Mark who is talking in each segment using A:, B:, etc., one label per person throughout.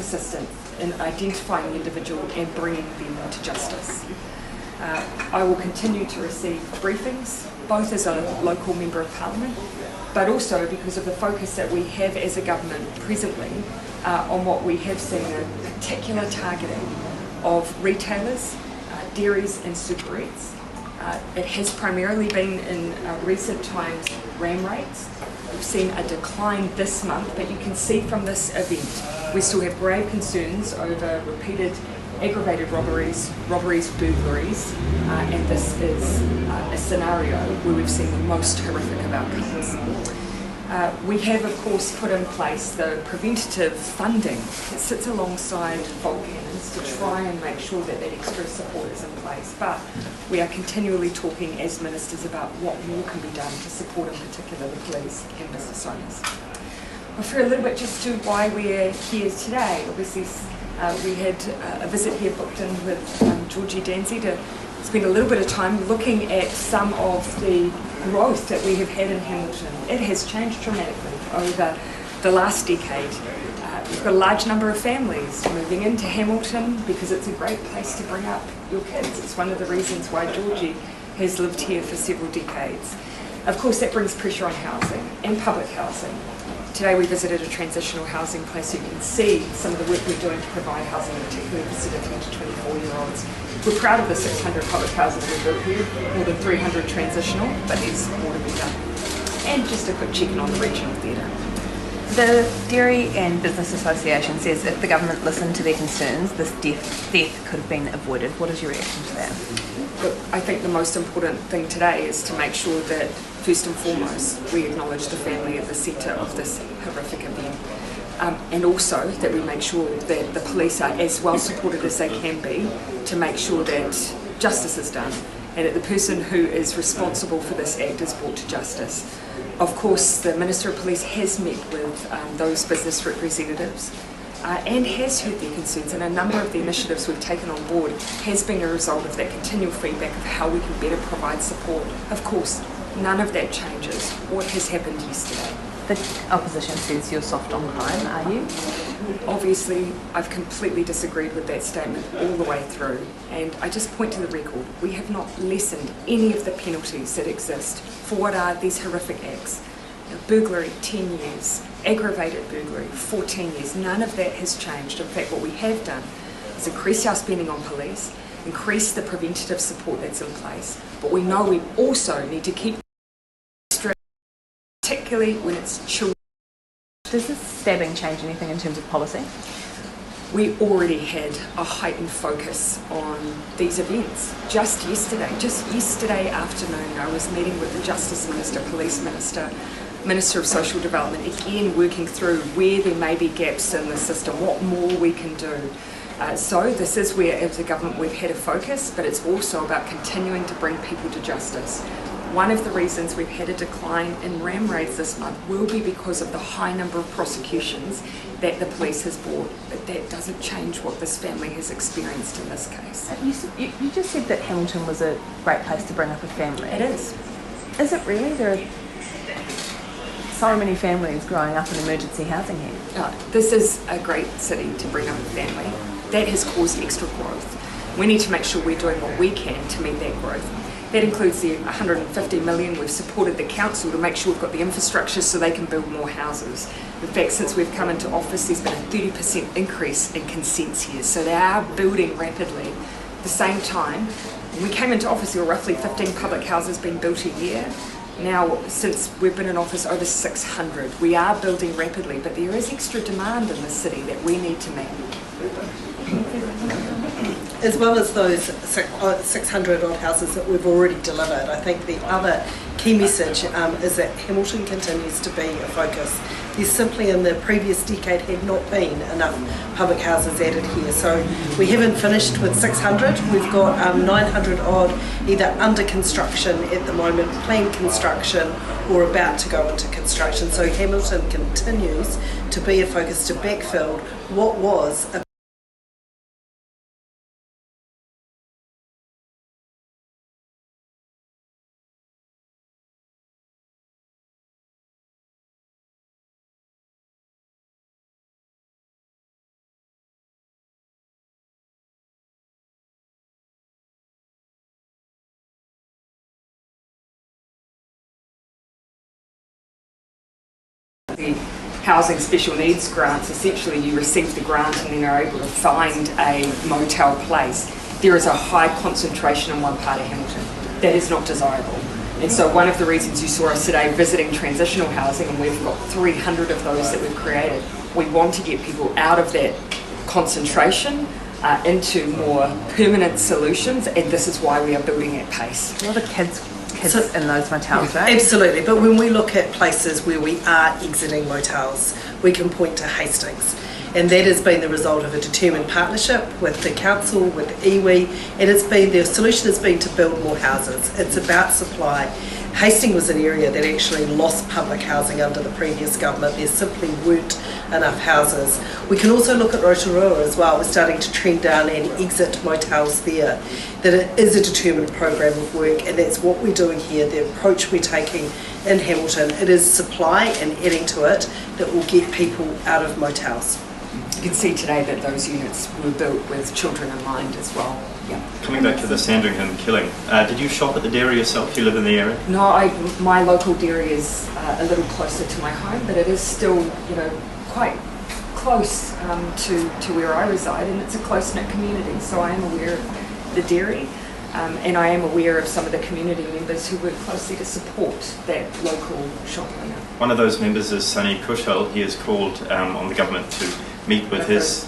A: assistance in identifying the individual and bringing them to justice. I will continue to receive briefings, both as a local Member of Parliament, but also because of the focus that we have as a government presently on what we have seen a particular targeting of retailers, dairies and superettes. It has primarily been in recent times ram rates. We've seen a decline this month, but you can see from this event we still have grave concerns over repeated aggravated robberies, burglaries, and this is a scenario where we've seen the most horrific of outcomes. We have, of course, put in place the preventative funding that sits alongside fault cannons to try and make sure that that extra support is in place. But we are continually talking as ministers about what more can be done to support, in particular, the police and business owners. I'll refer a little bit just to why we're here today. Obviously, we had a visit here booked in with Georgie Danzy to spend a little bit of time looking at some of the growth that we have had in Hamilton. It has changed dramatically over the last decade. We've got a large number of families moving into Hamilton because it's a great place to bring up your kids. It's one of the reasons why Georgie has lived here for several decades. Of course, that brings pressure on housing and public housing. Today we visited a transitional housing place. You can see some of the work we're doing to provide housing, particularly for 17 to 24-year-olds. We're proud of the 600 public houses we've built here, more than 300 transitional, but there's more to be done. And just a quick check-in on the regional theatre.
B: The Dairy and Business Association says if the government listened to their concerns, this death could have been avoided. What is your reaction to that?
A: Look, I think the most important thing today is to make sure that, first and foremost, we acknowledge the family at the centre of this horrific event. And also that we make sure that the police are as well supported as they can be to make sure that justice is done and that the person who is responsible for this act is brought to justice. Of course, the Minister of Police has met with those business representatives and has heard their concerns, and a number of the initiatives we've taken on board has been a result of that continual feedback of how we can better provide support. Of course, none of that changes what has happened yesterday.
B: The opposition says you're soft on crime, are you?
A: Obviously, I've completely disagreed with that statement all the way through, and I just point to the record. We have not lessened any of the penalties that exist for what are these horrific acts. Burglary, 10 years, aggravated burglary, 14 years. None of that has changed. In fact, what we have done is increase our spending on police, increase the preventative support that's in place, but we know we also need to keep particularly when it's children.
B: Does this stabbing change anything in terms of policy?
A: We already had a heightened focus on these events. Just yesterday afternoon, I was meeting with the Justice Minister, Police Minister, Minister of Social Development, again working through where there may be gaps in the system, what more we can do. So this is where, as a government, we've had a focus, but it's also about continuing to bring people to justice. One of the reasons we've had a decline in ram raids this month will be because of the high number of prosecutions that the police has brought, but that doesn't change what this family has experienced in this case.
B: You just said that Hamilton was a great place to bring up a family.
A: It is.
B: Is it really? There are so many families growing up in emergency housing here.
A: This is a great city to bring up a family. That has caused extra growth. We need to make sure we're doing what we can to meet that growth. That includes the 150 million we've supported the council to make sure we've got the infrastructure so they can build more houses. In fact, since we've come into office, there's been a 30% increase in consents here, so they are building rapidly. At the same time, when we came into office, there were roughly 15 public houses being built a year. Now, since we've been in office, over 600. We are building rapidly, but there is extra demand in the city that we need to meet.
C: As well as those 600 odd houses that we've already delivered, I think the other key message is that Hamilton continues to be a focus. There simply in the previous decade had not been enough public houses added here. So we haven't finished with 600, we've got 900 odd either under construction at the moment, planned construction or about to go into construction. So Hamilton continues to be a focus to backfill what was a
A: The housing special needs grants, essentially you receive the grant and then are able to find a motel place. There is a high concentration in one part of Hamilton. That is not desirable. And so one of the reasons you saw us today visiting transitional housing, and we've got 300 of those that we've created, we want to get people out of that concentration into more permanent solutions, and this is why we are building at pace.
B: A lot of kids in those motels, right?
C: Absolutely, but when we look at places where we are exiting motels, we can point to Hastings. And that has been the result of a determined partnership with the council, with iwi, and the solution has been to build more houses. It's about supply. Hastings was an area that actually lost public housing under the previous government. There simply weren't enough houses. We can also look at Rotorua as well. We're starting to trend down and exit motels there. That it is a determined program of work, and that's what we're doing here, the approach we're taking in Hamilton. It is supply and adding to it that will get people out of motels.
A: You can see today that those units were built with children in mind as well. Yeah.
D: Coming back to the Sandringham killing, did you shop at the dairy yourself? You live in the area?
A: No, my local dairy is a little closer to my home, but it is still, quite close to where I reside, and it's a close-knit community, so I am aware of the dairy, and I am aware of some of the community members who work closely to support that local shop owner.
D: One of those members is Sunny Kushal. He has called on the government to meet with his...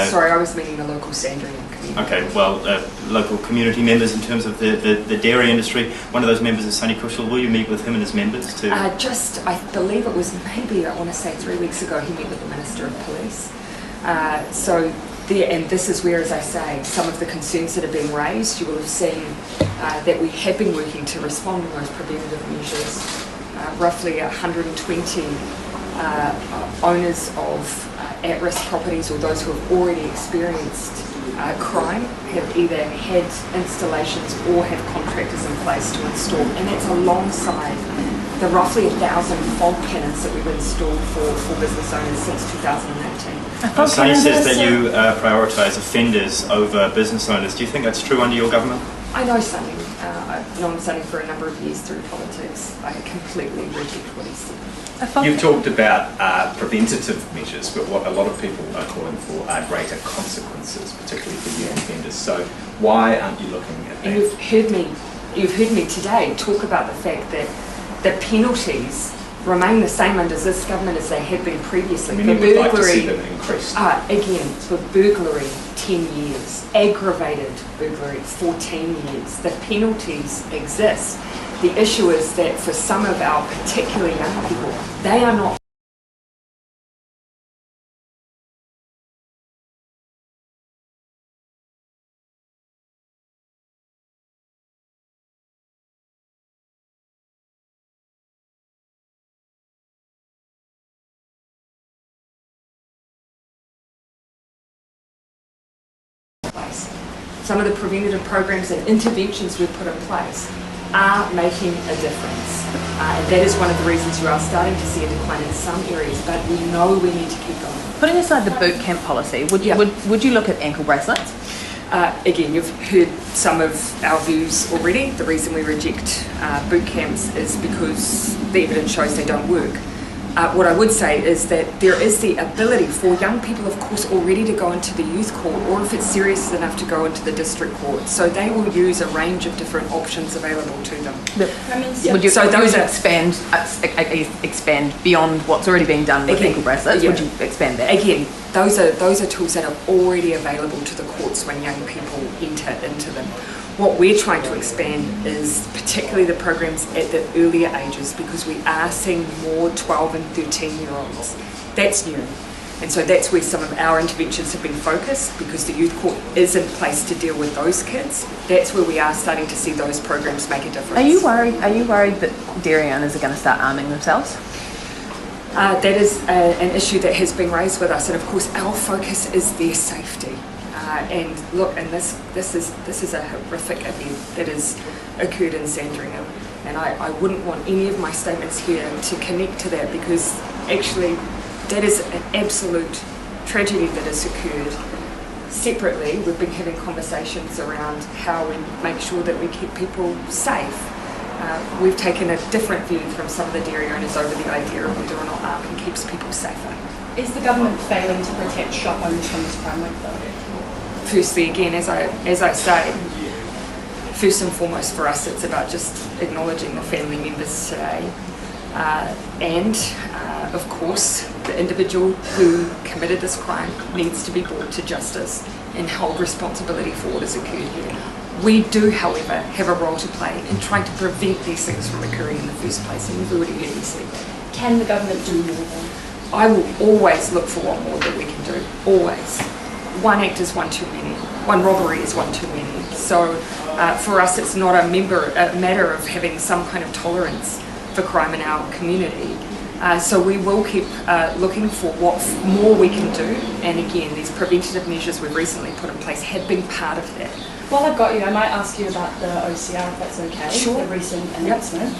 A: sorry, I was meaning the local Sandringham community.
D: Okay, well, local community members in terms of the dairy industry. One of those members is Sunny Kushal. Will you meet with him and his members to...
A: I believe it was maybe, I want to say 3 weeks ago, he met with the Minister of Police. And this is where, as I say, some of the concerns that have been raised, you will have seen that we have been working to respond to those preventative measures. Roughly 120 owners of at-risk properties, or those who have already experienced crime, have either had installations or have contractors in place to install, and that's alongside the roughly 1,000 fog cannons that we've installed for business owners since 2018.
D: Sunny says that you prioritise offenders over business owners. Do you think that's true under your government?
A: I know Sunny. I've known Sunny for a number of years through politics. I completely reject what he said.
E: You've talked about preventative measures, but what a lot of people are calling for are greater consequences, particularly for youth offenders. So why aren't you looking at that?
A: And you've heard me today talk about the fact that the penalties remain the same under this government as they have been previously.
E: I mean, you would like to see them increased.
A: Again, for burglary, 10 years. Aggravated burglary, 14 years. The penalties exist. The issue is that for some of our particularly young people, they are not place. Some of the preventative programs and interventions we've put in place are making a difference. And that is one of the reasons you are starting to see a decline in some areas, but we know we need to keep going.
B: Putting aside the boot camp policy, would you look at ankle bracelets?
A: Again, you've heard some of our views already. The reason we reject boot camps is because the evidence shows they don't work. What I would say is that there is the ability for young people, of course, already to go into the youth court, or if it's serious enough, to go into the district court. So they will use a range of different options available to them.
B: Would you expand beyond what's already being done with ankle bracelets?
A: Yeah.
B: Would you expand that?
A: Again, those are tools that are already available to the courts when young people enter into them. What we're trying to expand is particularly the programs at the earlier ages, because we are seeing more 12 and 13-year-olds. That's new. And so that's where some of our interventions have been focused, because the youth court is in place to deal with those kids. That's where we are starting to see those programs make a difference.
B: Are you worried that dairy owners are going to start arming themselves?
A: That is an issue that has been raised with us, and of course our focus is their safety. And look, and this is a horrific event that has occurred in Sandringham, and I wouldn't want any of my statements here to connect to that, because actually that is an absolute tragedy that has occurred. Separately, we've been having conversations around how we make sure that we keep people safe. We've taken a different view from some of the dairy owners over the idea of whether or not arming keeps people safer.
F: Is the government failing to protect shop owners from this crime rate though?
A: Firstly, again, as I say, first and foremost for us, it's about just acknowledging the family members today, and of course, the individual who committed this crime needs to be brought to justice and held responsibility for what has occurred here. We do, however, have a role to play in trying to prevent these things from occurring in the first place, and you've already heard me say that.
F: Can the government do more then?
A: I will always look for what more that we can do, always. One act is one too many. One robbery is one too many. So for us, it's not a matter of having some kind of tolerance for crime in our community. So we will keep looking for what more we can do. And again, these preventative measures we've recently put in place have been part of that.
F: While I've got you, I might ask you about the OCR, if that's okay.
A: Sure.
F: The recent announcement.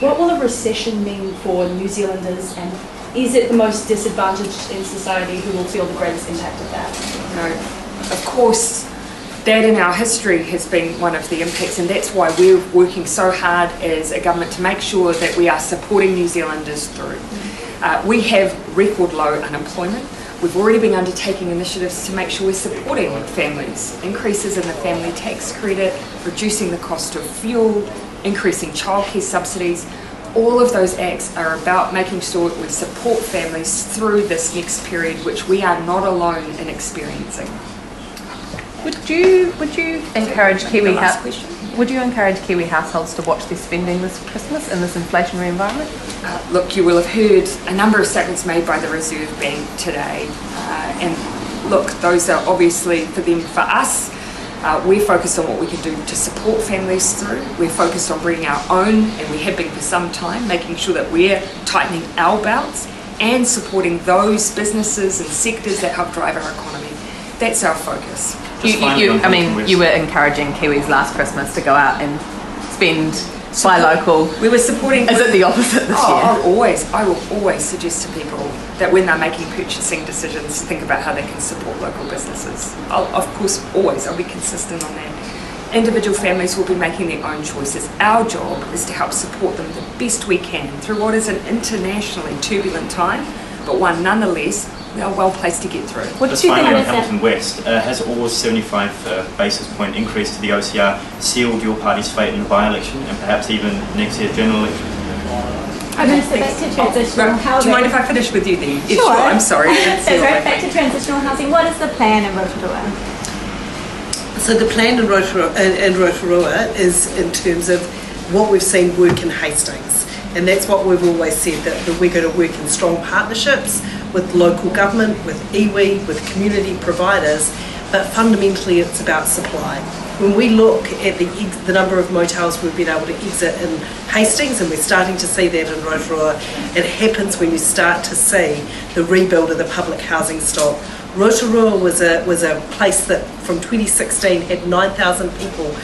F: What will a recession mean for New Zealanders, and is it the most disadvantaged in society who will feel the greatest impact of that?
A: No, of course, that in our history has been one of the impacts, and that's why we're working so hard as a government to make sure that we are supporting New Zealanders through. We have record low unemployment. We've already been undertaking initiatives to make sure we're supporting families, increases in the family tax credit, reducing the cost of fuel, increasing childcare subsidies. All of those acts are about making sure that we support families through this next period, which we are not alone in experiencing.
B: Would you encourage Kiwi
A: Last question.
B: Would you encourage Kiwi households to watch their spending this Christmas in this inflationary environment?
A: Look, you will have heard a number of statements made by the Reserve Bank today, and look, those are obviously for them. For us, we're focused on what we can do to support families through. We're focused on bringing our own, and we have been for some time, making sure that we're tightening our belts and supporting those businesses and sectors that help drive our economy. That's our focus.
B: You were encouraging Kiwis last Christmas to go out and spend buy local.
A: We were supporting.
B: Is it the opposite this year?
A: I will always suggest to people that when they're making purchasing decisions, think about how they can support local businesses. Of course, I'll be consistent on that. Individual families will be making their own choices. Our job is to help support them the best we can through what is an internationally turbulent time, but one nonetheless we are well placed to get through.
D: What do you think on Hamilton West? Has Orr's 75 basis point increase to the OCR sealed your party's fate in the by-election and perhaps even next year's general election?
G: So back to transitional housing.
A: Do you mind if I finish with you then?
G: Sure.
A: I'm sorry.
G: Back to transitional housing. What is the plan in Rotorua?
C: So the plan in Rotorua is in terms of what we've seen work in Hastings. And that's what we've always said, that we're going to work in strong partnerships with local government, with iwi, with community providers, but fundamentally it's about supply. When we look at the number of motels we've been able to exit in Hastings, and we're starting to see that in Rotorua, it happens when you start to see the rebuild of the public housing stock. Rotorua was a place that from 2016 had 9,000 people.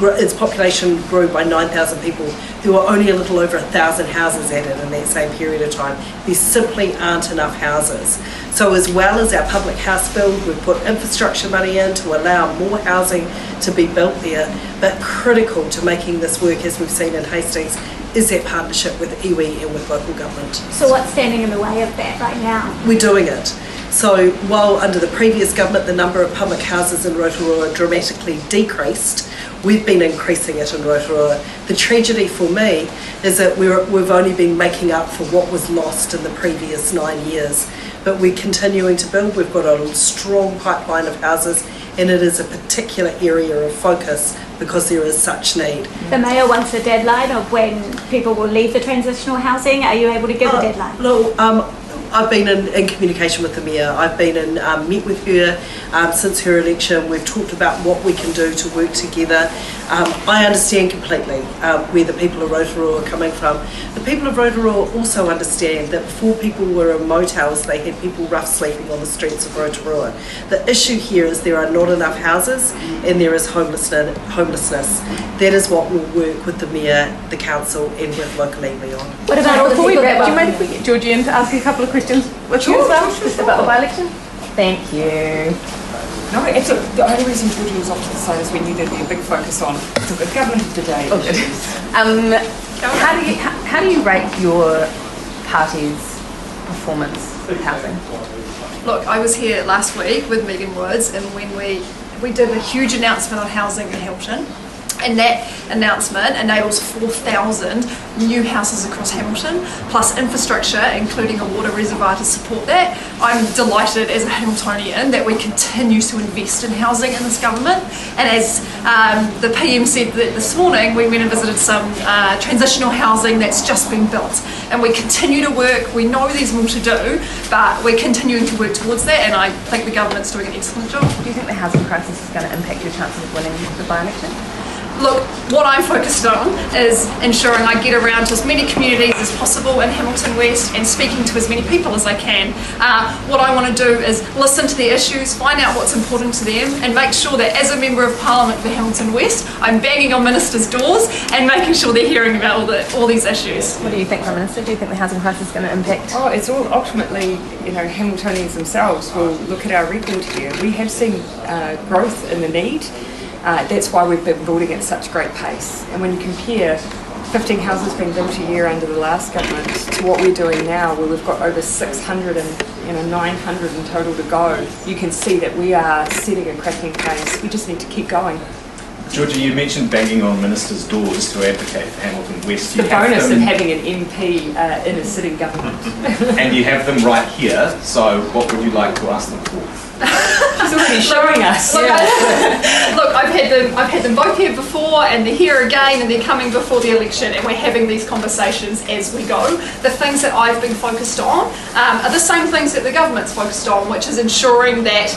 C: Its population grew by 9,000 people. There were only a little over 1,000 houses added in that same period of time. There simply aren't enough houses. So as well as our public house build, we've put infrastructure money in to allow more housing to be built there. But critical to making this work, as we've seen in Hastings, is that partnership with iwi and with local government.
G: So what's standing in the way of that right now?
C: We're doing it. So while under the previous government the number of public houses in Rotorua dramatically decreased, we've been increasing it in Rotorua. The tragedy for me is that we've only been making up for what was lost in the previous 9 years. But we're continuing to build. We've got a strong pipeline of houses, and it is a particular area of focus because there is such need.
G: The Mayor wants a deadline of when people will leave the transitional housing. Are you able to give a deadline?
C: Look, I've been in communication with the Mayor. I've been met with her since her election. We've talked about what we can do to work together. I understand completely where the people of Rotorua are coming from. The people of Rotorua also understand that before people were in motels, they had people rough sleeping on the streets of Rotorua. The issue here is there are not enough houses and there is homelessness. That is what we'll work with the Mayor, the Council and with local iwi on.
G: What about all the
B: Before we
G: people
B: wrap,
G: that
B: do you mind if we get Georgie in to ask you a couple of questions with you as well? Just about the by-election? Thank you.
A: No, absolutely. The only reason Georgia was off to the side is we knew there'd be a big focus on the government of the day.
B: Oh, good. How do you rate your party's performance with housing?
H: Look, I was here last week with Megan Woods, and when we did a huge announcement on housing in Hamilton, and that announcement enables 4,000 new houses across Hamilton, plus infrastructure, including a water reservoir to support that. I'm delighted as a Hamiltonian that we continue to invest in housing in this government. And as the PM said this morning, we went and visited some transitional housing that's just been built. And we continue to work, we know there's more to do, but we're continuing to work towards that, and I think the government's doing an excellent job.
B: Do you think the housing crisis is going to impact your chances of winning the by-election?
H: Look, what I'm focused on is ensuring I get around to as many communities as possible in Hamilton West and speaking to as many people as I can. What I want to do is listen to their issues, find out what's important to them, and make sure that as a Member of Parliament for Hamilton West, I'm banging on ministers' doors and making sure they're hearing about all these issues.
B: What do you think, Prime Minister? Do you think the housing crisis is going to impact?
A: Oh, it's all ultimately, Hamiltonians themselves will look at our record here. We have seen growth in the need. That's why we've been building at such great pace. And when you compare 15 houses being built a year under the last government to what we're doing now, where we've got over 600 and 900 in total to go, you can see that we are setting a cracking pace. We just need to keep going.
E: Georgia, you mentioned banging on ministers' doors to advocate for Hamilton West.
A: The bonus of having an MP in a sitting government.
E: And you have them right here, so what would you like to ask them for?
A: She's already showing us.
H: Look, I've had them both here before, and they're here again, and they're coming before the election, and we're having these conversations as we go. The things that I've been focused on are the same things that the government's focused on, which is ensuring that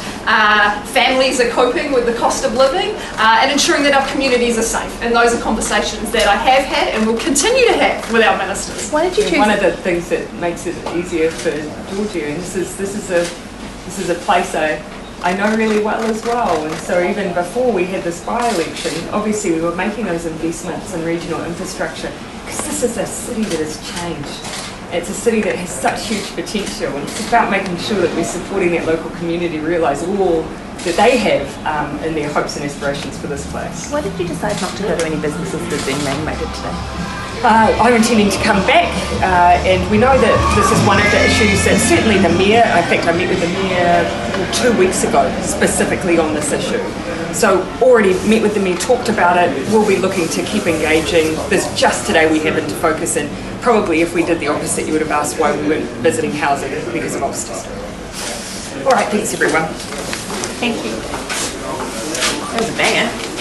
H: families are coping with the cost of living and ensuring that our communities are safe. And those are conversations that I have had and will continue to have with our ministers.
B: Why did you choose?
A: One of the things that makes it easier for Georgia, and this is a place I know really well as well, and so even before we had this by-election, obviously we were making those investments in regional infrastructure because this is a city that has changed. It's a city that has such huge potential, and it's about making sure that we're supporting that local community realise all that they have in their hopes and aspirations for this place.
B: Why did you decide not to go to any businesses that are being mandated today?
A: I'm intending to come back, and we know that this is one of the issues that certainly the Mayor, in fact I met with the Mayor 2 weeks ago specifically on this issue. So already met with the Mayor, talked about it, we'll be looking to keep engaging. There's just today we happened to focus in. Probably if we did the opposite you would have asked why we weren't visiting housing because of Ulster. All right, thanks everyone.
B: Thank you. That was a banger.